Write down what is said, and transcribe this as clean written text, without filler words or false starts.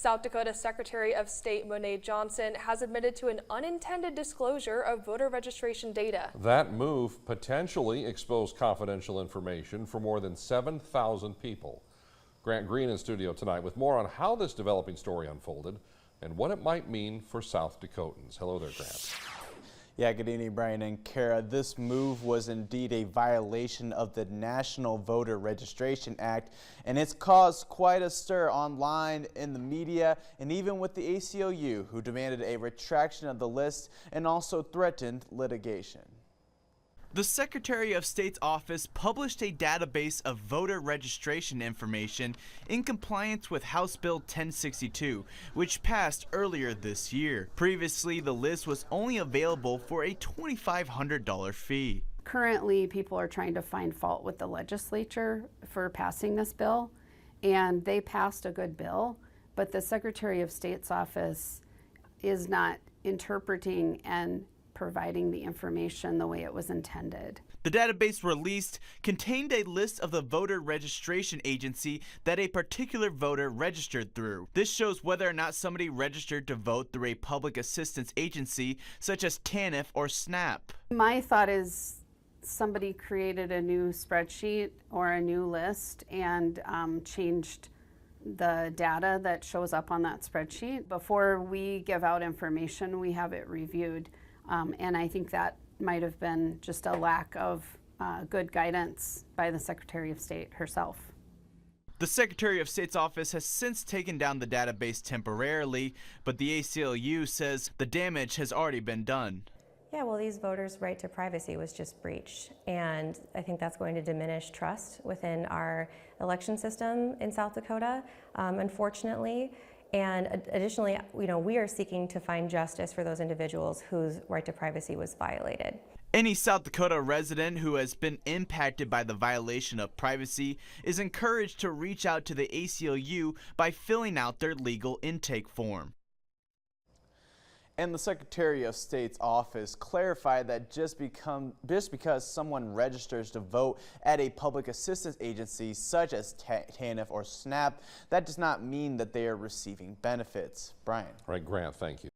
South Dakota Secretary of State Monet Johnson has admitted to an unintended disclosure of voter registration data. That move potentially exposed confidential information for more than 7,000 people. Grant Green in studio tonight with more on how this developing story unfolded and what it might mean for South Dakotans. Hello there, Grant. Yeah, good evening, Brian and Kara. This move was indeed a violation of the National Voter Registration Act, and it's caused quite a stir online, in the media, and even with the ACLU, who demanded a retraction of the list and also threatened litigation. The Secretary of State's office published a database of voter registration information in compliance with House Bill 1062, which passed earlier this year. Previously, the list was only available for a $2,500 fee. Currently, people are trying to find fault with the legislature for passing this bill, and they passed a good bill, but the Secretary of State's office is not interpreting and providing the information the way it was intended. The database released contained a list of the voter registration agency that a particular voter registered through. This shows whether or not somebody registered to vote through a public assistance agency such as TANF or SNAP. My thought is somebody created a new spreadsheet or a new list and changed the data that shows up on that spreadsheet. Before we give out information, we have it reviewed. And I think that might have been just a lack of good guidance by the Secretary of State herself. The Secretary of State's office has since taken down the database temporarily, but the ACLU says the damage has already been done. Yeah, well, these voters' right to privacy was just breached, and I think that's going to diminish trust within our election system in South Dakota, unfortunately. And additionally, we are seeking to find justice for those individuals whose right to privacy was violated. Any South Dakota resident who has been impacted by the violation of privacy is encouraged to reach out to the ACLU by filling out their legal intake form. And the Secretary of State's office clarified that just because someone registers to vote at a public assistance agency such as TANF or SNAP, that does not mean that they are receiving benefits. Brian. All right, Grant, thank you.